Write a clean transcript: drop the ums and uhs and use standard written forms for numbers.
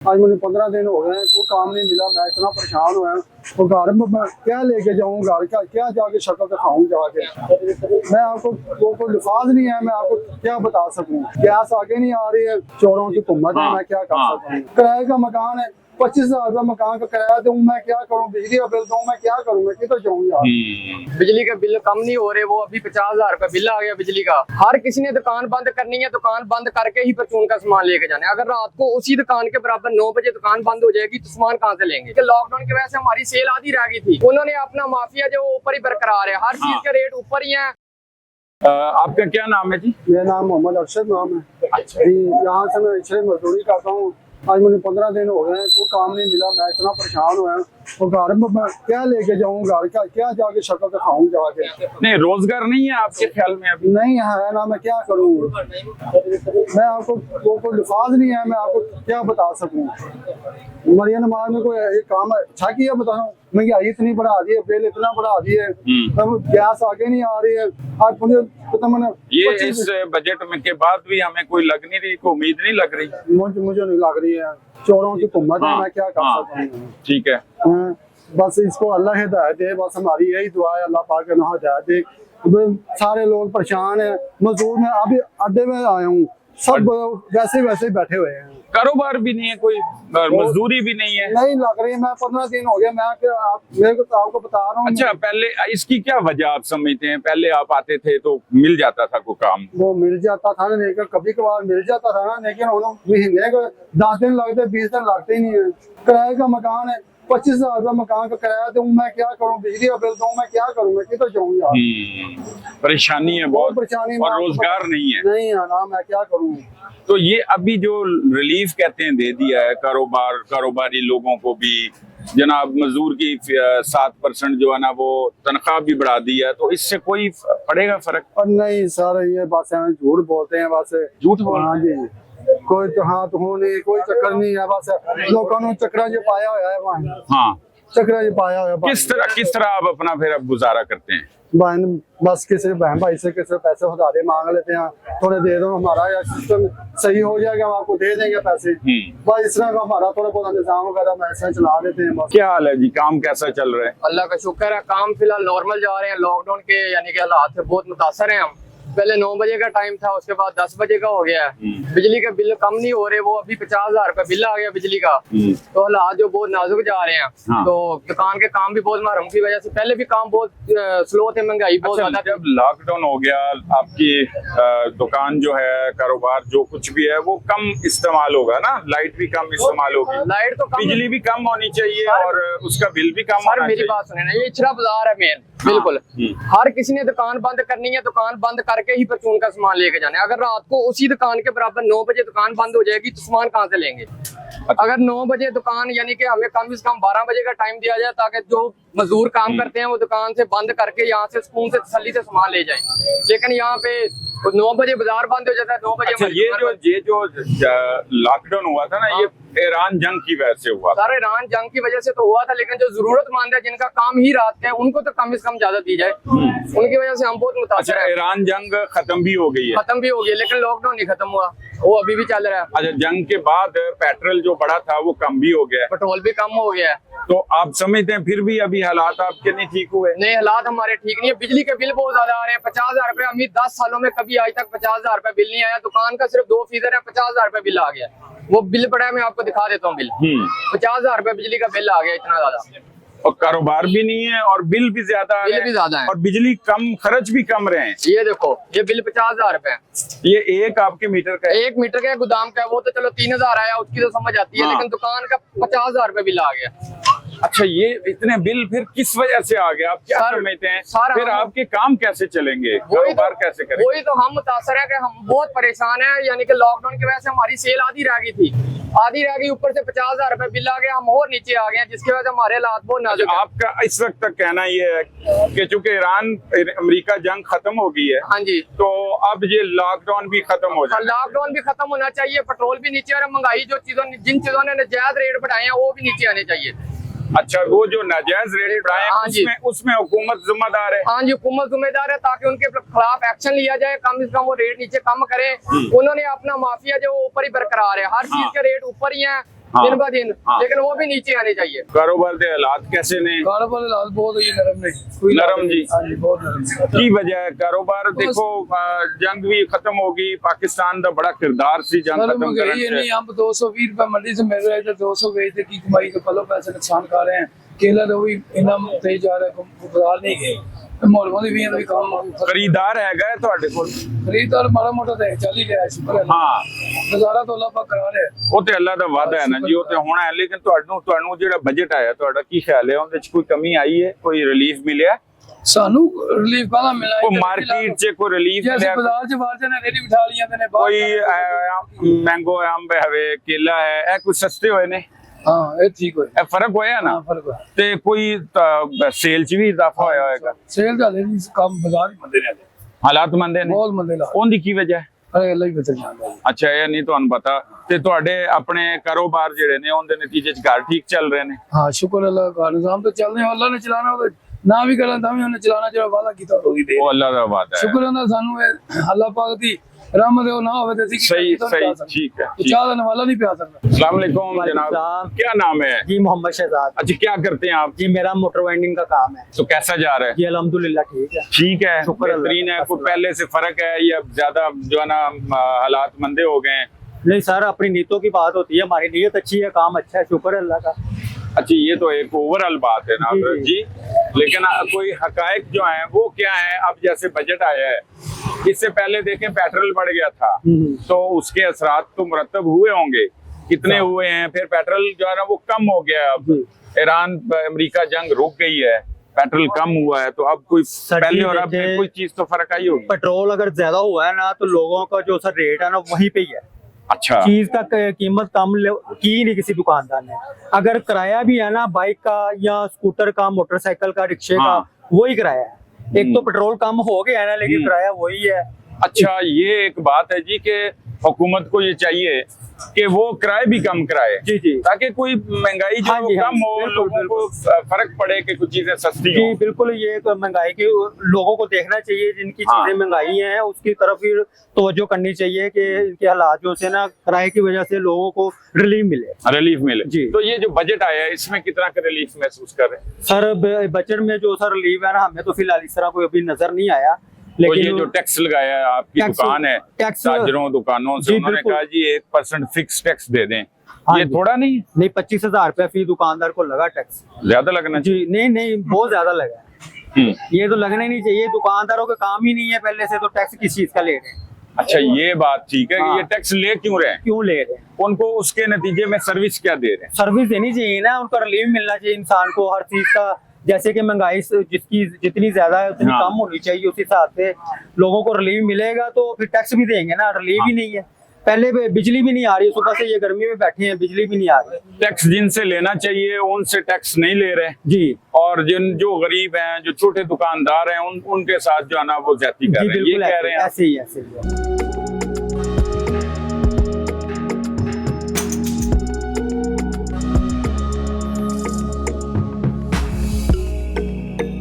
आज मुझे 15 दिन हो गए हैं, कोई काम नहीं मिला। मैं इतना परेशान हुआ हूँ। तो घर में मैं क्या लेके जाऊँ, घर का क्या जाके शक्ल दिखाऊँ जाके। मैं आपको कोई लिफाज नहीं है, मैं आपको क्या बता सकूँ। गैस आगे नहीं आ रही है, चोरों की कुम्मत है, मैं क्या कर सकता हूँ। किराए का मकान है, 25,000 रुपया मकान का किराया दूं, मैं क्या करूं। बिजली का बिल दूं, मैं क्या करूं, मैं किधर जाऊं यार। बिजली के बिल कम नहीं हो रहे, वो अभी 50,000 रुपया बिल आ गया बिजली का। हर किसी ने दुकान बंद करनी है, दुकान बंद करके ही परचून का सामान लेके जाना है। अगर रात को उसी दुकान के बराबर 9 बजे दुकान बंद हो जाएगी तो सामान कहाँ से लेंगे। लॉकडाउन की वजह से हमारी सेल आधी रह गई थी। उन्होंने अपना माफिया जो ऊपर ही बरकरार है, हर चीज के रेट ऊपर ही है। आपका क्या नाम है जी? मेरा नाम मोहम्मद अरशद नाम है। अच्छा जी, यहाँ से मैं इसलिए मजदूरी करता हूँ। आज मुझे 15 दिन हो गए हैं, कोई काम नहीं मिला। मैं इतना परेशान हुआ हूँ। तो घर में मैं क्या लेके जाऊँ, घर का क्या जाके शक्ल दिखाऊँ जाके। नहीं, रोजगार नहीं है आपके ख्याल में अभी? नहीं है ना, मैं क्या करूँ। मैं आपको कोई लिफाज नहीं है, मैं आपको क्या बता सकूँ। मरिया नमाज में कोई एक काम अच्छा किया बताओ। महंगाई इतनी बढ़ा दी है, बिल इतना बढ़ा दिए, तब गैस आगे नहीं आ रही है। आज मुझे पता मैंने ये इस बजट में के बाद भी हमें कोई लग नहीं रही, कोई उम्मीद नहीं लग रही। मुझे नहीं लग रही है। चोरों की कुम्मत है, मैं क्या कर सकता हूँ। ठीक है, बस इसको अल्लाह हिदायत दे, बस हमारी यही दुआ है, अल्लाह पाक ने हिदायत दे। सारे लोग परेशान है। मजदूर में अभी अड्डे में आया हूँ, सब वैसे बैठे हुए हैं। कारोबार भी नहीं है, कोई मजदूरी भी नहीं है। नहीं लग रही। मैं 15 दिन हो गया, मेरे को आपको बता रहा हूँ। अच्छा, पहले इसकी क्या वजह आप समझते हैं? पहले आप आते थे तो मिल जाता था कोई काम? वो मिल जाता था ना, लेकिन कभी कभार मिल जाता था ना, लेकिन महीने को 10 दिन लगते, 20 दिन लगते ही नहीं है। किराए का मकान है, 25,000 रुपया मकान का किराया दूं, मैं क्या करूं। बिजली का बिल दूं, मैं क्या करूं, मैं किधर जाऊं यार। परेशानी है बहुत, परेशानी और रोजगार नहीं है। नहीं है ना, मैं क्या करूं। तो ये अभी जो रिलीफ कहते हैं दे दिया है कारोबारी लोगों को भी, जनाब मजदूर की 7% जो है ना वो तनख्वाह भी बढ़ा दी है, तो इससे कोई पड़ेगा फर्क? और नहीं सर, ये बस झूठ बोलते हैं, बस झूठ बोल। हाँ जी, कोई तो हाथ हो नहीं, कोई चक्कर नहीं है। बस लोगों ने चक्कर जो पाया हुआ है वहाँ। हाँ, चक्कर जो पाया हुआ है। किस तरह आप अपना फिर अब गुजारा करते हैं? बहन बस किसी बहन भाई से किसी पैसे उधारे मांग लेते हैं, थोड़े दे दो, हमारा या सिस्टम सही हो जाएगा, हम आपको दे देंगे पैसे। बस इस तरह का हमारा थोड़ा बहुत निजाम वगैरह हम ऐसा चला देते हैं बस। क्या हाल है जी, काम कैसा चल रहा है? अल्लाह का शुक्र है, काम फिलहाल नॉर्मल जा रहे हैं। लॉकडाउन के यानी कि हालात से बहुत मुतासर हैं हम। पहले 9 बजे का टाइम था, उसके बाद 10 बजे का हो गया है। बिजली के बिल कम नहीं हो रहे, वो अभी 50,000 रुपया बिल आ गया बिजली का। तो हालात जो बहुत नाजुक जा रहे हैं। हाँ। तो दुकान के काम भी बहुत महरूम की वजह से, पहले भी काम बहुत स्लो थे, महंगाई बहुत ज्यादा। जब लॉकडाउन हो गया, आपकी दुकान जो है, कारोबार जो कुछ भी है वो कम इस्तेमाल होगा ना, लाइट भी कम इस्तेमाल होगी, लाइट तो कम, बिजली भी कम होनी चाहिए और उसका बिल भी कम होना मेरी चाहिए। बात सुने ना, ये इचरा बाजार है मेन, बिल्कुल। हर किसी ने दुकान बंद करनी है, दुकान बंद करके ही परचून का सामान लेके जाना है। अगर रात को उसी दुकान के बराबर 9 बजे दुकान बंद हो जाएगी तो सामान कहाँ से लेंगे। अगर 9 बजे दुकान, यानी कि हमें कम से कम 12 बजे का टाइम दिया जाए, ताकि जो मजदूर काम करते हैं वो दुकान से बंद करके यहाँ से सुकून से तसल्ली से सामान ले जाएं। लेकिन यहाँ पे 9 बजे बाजार बंद हो जाता है, 9 बजे। अच्छा, ये जो लॉकडाउन हुआ था ना, ये ईरान जंग की वजह से हुआ। सर, ईरान जंग की वजह से तो हुआ था, लेकिन जो जरूरतमंद है, जिनका काम ही रात का है, उनको तो कम से कम ज्यादा दी जाए। उनकी वजह से हम बहुत मुतासिर अच्छा, हैं। ईरान जंग खत्म भी हो गई है? खत्म भी हो गई, लेकिन लॉकडाउन नहीं खत्म हुआ, वो अभी भी चल रहा है। अच्छा, जंग के बाद पेट्रोल जो बढ़ा था वो कम भी हो गया है, पेट्रोल भी कम हो गया है। तो आप समझते हैं फिर भी अभी हालात आपके नहीं ठीक हुए? नहीं, हालात हमारे ठीक नहीं है। बिजली के बिल बहुत ज्यादा आ रहे हैं। 50,000 रुपए, अभी 10 सालों में कभी आज तक 50,000 रुपए बिल नहीं आया। दुकान का सिर्फ 2% है, 50,000 रुपए बिल आ गया। वो बिल पड़ा है, मैं आपको दिखा देता हूँ बिल। 50,000 रुपए बिजली का बिल आ गया, इतना ज्यादा। और कारोबार भी नहीं है और बिल भी ज्यादा आ रहे हैं। बिल भी ज्यादा है और बिजली कम, खर्च भी कम रहे हैं। ये देखो, ये बिल 50,000 रुपए। ये एक आपके मीटर का है? 1 मीटर का गोदाम का है, वो तो चलो 3,000 आया, उसकी तो समझ आती है। हाँ। लेकिन दुकान का 50,000 रुपए बिल आ गया। अच्छा, ये इतने बिल फिर किस वजह से आ गया, आप क्या समझते हैं? फिर आपके काम कैसे चलेंगे, कारोबार कैसे करेंगे? वही तो हम मुतासर है कि हम बहुत परेशान है। यानी कि लॉकडाउन की वजह से हमारी सेल आधी रह गई थी, आधी रह गई, ऊपर से 50,000 रुपए बिल आ गया, हम और नीचे आ गए, जिसकी वजह से हमारे हालात बहुत नाजुक है। आपका इस वक्त तक कहना ये है कि चूंकि ईरान अमेरिका जंग खत्म हो गई है, हाँ जी, तो अब ये लॉकडाउन भी खत्म हो जाए? लॉकडाउन भी खत्म होना चाहिए, पेट्रोल भी नीचे, और महंगाई जो जिन चीजों ने नाजायज रेट बढ़ाए हैं वो भी नीचे आने चाहिए। अच्छा, वो जो नाजायज रेट बढ़ाए हैं उसमें हुकूमत जिम्मेदार है? हाँ जी, हुकूमत जिम्मेदार है, ताकि उनके खिलाफ एक्शन लिया जाए, कम से कम वो रेट नीचे कम करे। उन्होंने अपना माफिया जो ऊपर ही बरकरार है, हर चीज के रेट ऊपर ही है। हाँ। दिन ब दिन, हाँ। लेकिन वो भी नीचे आने चाहिए। कारोबार के हालात कैसे ने? कारोबार हालात बहुत ही नरम ने, कोई नरम जी। हाँ जी, बहुत नरम। की वजह है कारोबार देखो जंग भी खत्म होगी, पाकिस्तान का बड़ा किरदार सी जंग सर खत्म महंगाई करने है से। नहीं, हम 220 रुपए मंडी से मिल रहे थे, 200 बेचते की कमाई के पलों पैसे नुकसान कर रहे हैं। केला तो भी इतना तेज जा रहा है, बाजार नहीं गए मोलवां दी भी काम खरीदार है ਤੁਹਾਡੇ ਕੋਲ? खरीदार माड़ा मोटा तो चल ही रहा है, शुक्र है। ਹਾਂ गुजारा तो अल्लाह पाक करा रहा है। ਉਹ ਤੇ ਅੱਲਾ ਦਾ ਵਾਅਦਾ ਹੈ ਨਾ ਜੀ, ਉਹ ਤੇ ਹੋਣਾ ਹੈ। ਲੇਕਿਨ ਤੁਹਾਨੂੰ ਜਿਹੜਾ ਬਜਟ ਆਇਆ ਤੁਹਾਡਾ, ਕੀ ਖਿਆਲ ਹੈ ਉਹਦੇ ਚ ਕੋਈ ਕਮੀ ਆਈ ਹੈ, ਕੋਈ ਰਿਲੀਫ ਮਿਲਿਆ? सानू रिलीफ कादा मिला है? ਉਹ ਮਾਰਕੀਟ 'ਚ ਕੋਈ ਰਿਲੀਫ जैसे ਮਿਲਿਆ? बाजार च बाहर जाने रेडी बिठा लिया मैंने ਕੋਈ ਮੈਂਗੋ ਅੰਬ ਹੈ, ਕੇਲਾ ਹੈ, ਇਹ ਕੋਈ ਸਸਤੇ ਹੋਏ ਨੇ? हां ये ठीक हो ਇਹ ਫਰਕ ਹੋਇਆ ਨਾ? हां फर्क है। ਤੇ ਕੋਈ ਸੇਲ 'ਚ ਵੀ ਇਜ਼ਾਫਾ ਹੋਇਆ ਹੋਏਗਾ? सेल दा ले काम बाजार मंदे ने, ਹਾਲਾਤ ਮੰਦੇ ਨੇ? बहुत मंदे ला। ਉਹਦੀ ਕੀ ਵਜ੍ਹਾ ਹੈ? अरे अल्लाह ही बेहतर जानता है। ਅੱਛਾ, ਇਹ ਨਹੀਂ ਤੁਹਾਨੂੰ ਪਤਾ। ਤੇ ਤੁਹਾਡੇ ਆਪਣੇ ਕਾਰੋਬਾਰ ਜਿਹੜੇ ਨੇ ਉਹਦੇ ਨਤੀਜੇ 'ਚ ਘਰ ਠੀਕ ਚੱਲ ਰਹੇ ਨੇ? हाँ शुक्र अल्लाह का निजाम तो चल रहे हैं, अल्लाह ने चलाना हो ना भी करना था भी उन्हें चलाना जो वादा कीता होगी दे। ਉਹ ਅੱਲਾ ਦਾ ਵਾਅਦਾ ਹੈ। शुक्र है सानू अल्लाह पाक दी रहमत है, ना होवे ते असीं की सही करी तो सही नहीं पा सकते। ठीक है तो ठीक। चाह देने वाला नहीं प्या सकता। अस्सलाम वालेकुम जनाब, वालेकुम। क्या नाम है? जी मोहम्मद शहजाद। अच्छा, क्या करते हैं आप? जी मेरा मोटर वेंडिंग का काम है। तो कैसा जा रहा है? जी अल्हम्दुलिल्लाह ठीक है। ठीक है, शुक्र अल्लाह बेहतरीन है। का। कोई पहले से फर्क है या ज्यादा जो है ना हालात मंदे हो गए हैं? नहीं सर, अपनी नीयतों की बात होती है, हमारी नीयत अच्छी है, काम अच्छा है, शुक्र है अल्लाह का। अच्छा, ये तो एक ओवरऑल बात है ना जी, जी। लेकिन कोई हकायक जो है वो क्या है? अब जैसे बजट आया है, इससे पहले देखें पेट्रोल बढ़ गया था, तो उसके असरात तो मुरतब हुए होंगे। कितने हुए हैं? फिर पेट्रोल जो है ना वो कम हो गया। अब ईरान अमेरिका जंग रुक गई है, पेट्रोल कम हुआ है, तो अब कोई सर पहले जी, और अब में देखिए, कोई चीज तो फर्क आई होगी। पेट्रोल अगर ज्यादा हुआ है ना, तो लोगों का जो सर रेट है ना वहीं पे ही है। अच्छा, चीज का कीमत कम की ही नहीं किसी दुकानदार ने। अगर किराया भी है ना बाइक का या स्कूटर का, मोटरसाइकिल का, रिक्शे हाँ। का, वही किराया है। एक तो पेट्रोल कम हो गया है ना, लेकिन किराया वही है। अच्छा, ये एक बात है जी कि हुकूमत को ये चाहिए कि वो किराए भी कम कराए, जी जी ताकि कोई महंगाई जो हाँ है वो जी, हाँ कम जी, हो, बिल्कुल, लोगों को फर्क पड़े कि कुछ चीजें सस्ती जी हो। बिल्कुल, ये एक महंगाई की लोगों को देखना चाहिए, जिनकी हाँ। चीजें महंगाई हैं उसकी तरफ भी तवज्जो करनी चाहिए कि इनके हालात जो से ना किराए की वजह से लोगों को रिलीफ मिले। रिलीफ मिले जी। तो ये जो बजट आया है इसमें कितना का रिलीफ महसूस कर रहे हैं? सर बजट में जो सर रिलीफ है ना, हमें तो फिलहाल इस तरह कोई अभी नजर नहीं आया। तो लेकिन ये जो टैक्स लगाया है, आपकी टैक्स- दुकान है, टैक्स- ताजरों दुकानों से जी, उन्होंने बिल्कुल। कहा जी 1% फिक्स टैक्स दे दें, हाँ ये जी। थोड़ा नहीं है? नहीं, 25,000 रुपया फी दुकानदार को लगा टैक्स। ज्यादा लगना चाहिए। जी नहीं नहीं, बहुत ज्यादा लगा है। हम्म। ये तो लगना ही नहीं चाहिए, दुकानदारों का काम ही नहीं है पहले से, तो टैक्स किस चीज का ले रहे हैं? अच्छा, ये बात ठीक है कि हाँ। ये टैक्स ले क्यों रहे हैं? क्यों ले रहे हैं? उनको उसके नतीजे में सर्विस क्या दे रहे हैं? सर्विस देनी चाहिए ना, उनका रिलीफ मिलना चाहिए इंसान को हर चीज का। जैसे कि महंगाई जिसकी जितनी ज्यादा है उतनी हाँ। कम होनी चाहिए, उस हिसाब से लोगों को रिलीफ मिलेगा, तो फिर टैक्स भी देंगे ना। रिलीफ ही नहीं है, पहले बिजली भी नहीं आ रही, सुबह से ये गर्मी में बैठे हैं, बिजली भी नहीं आ रही। टैक्स जिनसे लेना चाहिए उनसे टैक्स नहीं ले रहे, जी और जो गरीब हैं, जो छोटे दुकानदार हैं, उनके साथ जो है ना वो ज्यादती कर जी रहे हैं। ये बिल्कुल कह रहे हैं आप? ऐसे ही है।